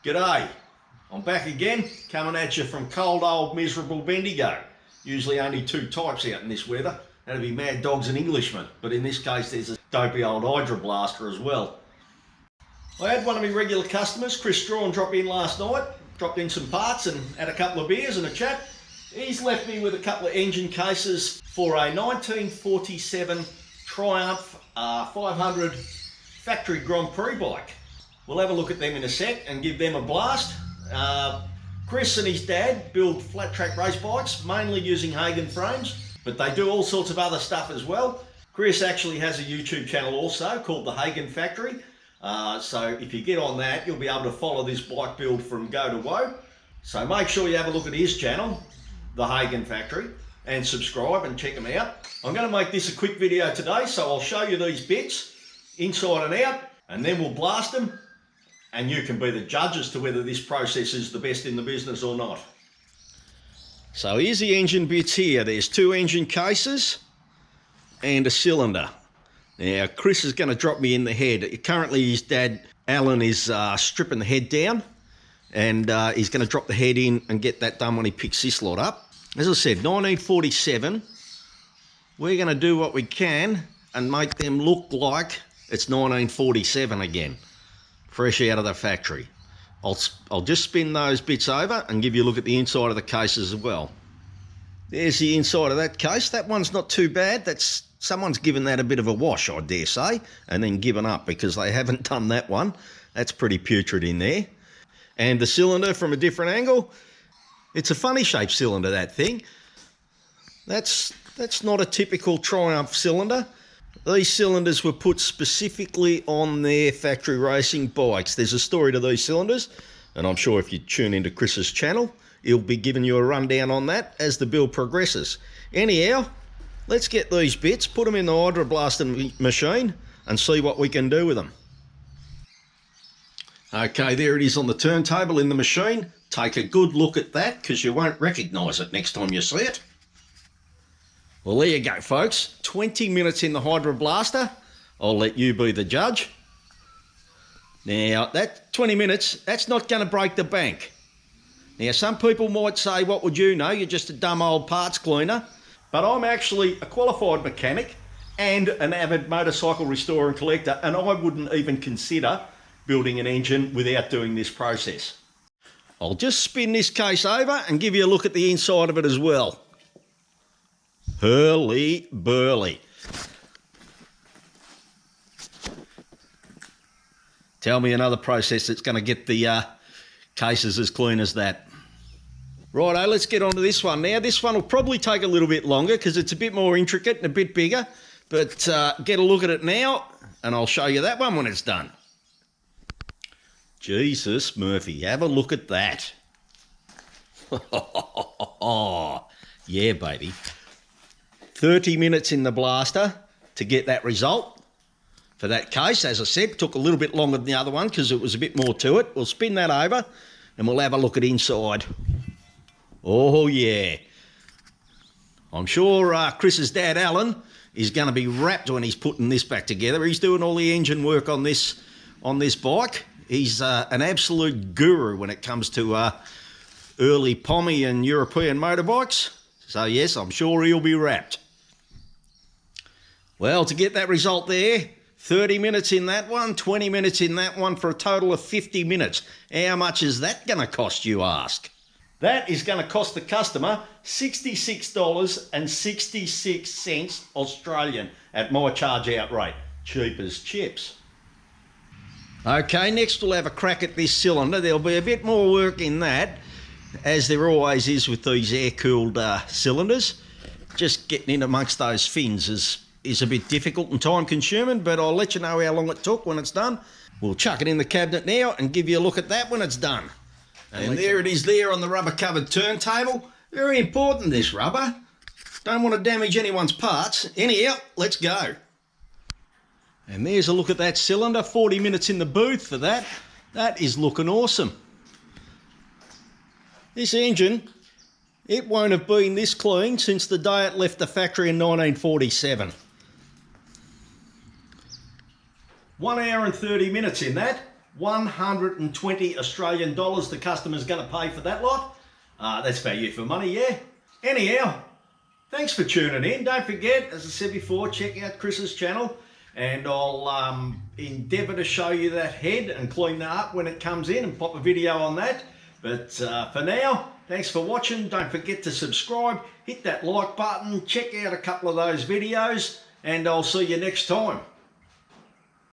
G'day, I'm back again, coming at you from cold old miserable Bendigo. Usually only two types out in this weather. That'd be mad dogs and Englishmen, but in this case there's a dopey old hydroblaster as well. I had one of my regular customers, Chris Strawn, drop in last night, dropped in some parts and had a couple of beers and a chat. He's left me with a couple of engine cases for a 1947 Triumph 500 factory Grand Prix bike. We'll have a look at them in a sec and give them a blast. Chris and his dad build flat track race bikes, mainly using Hagen frames, but they do all sorts of other stuff as well. Chris actually has a YouTube channel also called The Hagen Factory. So if you get on that, you'll be able to follow this bike build from go to woe. So make sure you have a look at his channel, The Hagen Factory, and subscribe and check them out. I'm going to make this a quick video today, so I'll show you these bits inside and out, and then we'll blast them. And you can be the judge as to whether this process is the best in the business or not. So here's the engine bits here. There's two engine cases and a cylinder. Now Chris is going to drop me in the head. Currently his dad Alan is stripping the head down, and he's going to drop the head in and get that done when he picks this lot up. As I said, 1947. We're going to do what we can and make them look like it's 1947 again. Fresh out of the factory. I'll just spin those bits over and give you a look at the inside of the cases as well. There's the inside of that case. That one's not too bad. Someone's given that a bit of a wash, I dare say, and then given up because they haven't done that one. That's pretty putrid in there. And the cylinder from a different angle. It's a funny shaped cylinder, that thing. That's not a typical Triumph cylinder. These cylinders were put specifically on their factory racing bikes. There's a story to these cylinders, and I'm sure if you tune into Chris's channel, he'll be giving you a rundown on that as the build progresses. Anyhow, let's get these bits, put them in the hydroblasting machine, and see what we can do with them. Okay, there it is on the turntable in the machine. Take a good look at that, because you won't recognise it next time you see it. Well, there you go, folks. 20 minutes in the hydroblaster. I'll let you be the judge. Now, that 20 minutes, that's not going to break the bank. Now, some people might say, what would you know? You're just a dumb old parts cleaner. But I'm actually a qualified mechanic and an avid motorcycle restorer and collector, and I wouldn't even consider building an engine without doing this process. I'll just spin this case over and give you a look at the inside of it as well. Hurly burly. Tell me another process that's going to get the cases as clean as that. Righto, let's get on to this one now. This one will probably take a little bit longer because it's a bit more intricate and a bit bigger, but get a look at it now and I'll show you that one when it's done. Jesus Murphy, have a look at that. Yeah, baby. 30 minutes in the blaster to get that result. For that case, as I said, took a little bit longer than the other one because it was a bit more to it. We'll spin that over and we'll have a look at inside. Oh yeah. I'm sure Chris's dad Alan is going to be wrapped when he's putting this back together. He's doing all the engine work on this bike. He's an absolute guru when it comes to early Pommy and European motorbikes. So yes, I'm sure he'll be wrapped. Well, to get that result there, 30 minutes in that one, 20 minutes in that one, for a total of 50 minutes. How much is that going to cost, you ask? That is going to cost the customer $66.66 Australian at my charge out rate. Cheap as chips. Okay, next we'll have a crack at this cylinder. There'll be a bit more work in that, as there always is with these air-cooled cylinders. Just getting in amongst those fins is a bit difficult and time-consuming, but I'll let you know how long it took when it's done. We'll chuck it in the cabinet now and give you a look at that when it's done. And there it is there on the rubber-covered turntable. Very important, this rubber. Don't want to damage anyone's parts. Anyhow, let's go. And there's a look at that cylinder. 40 minutes in the booth for that. That is looking awesome. This engine, it won't have been this clean since the day it left the factory in 1947. 1 hour and 30 minutes in that. 120 Australian dollars the customer's going to pay for that lot. That's value for money, yeah. Anyhow, thanks for tuning in. Don't forget, as I said before, check out Chris's channel, and I'll endeavour to show you that head and clean that up when it comes in and pop a video on that. But for now, thanks for watching. Don't forget to subscribe, hit that like button, check out a couple of those videos, and I'll see you next time.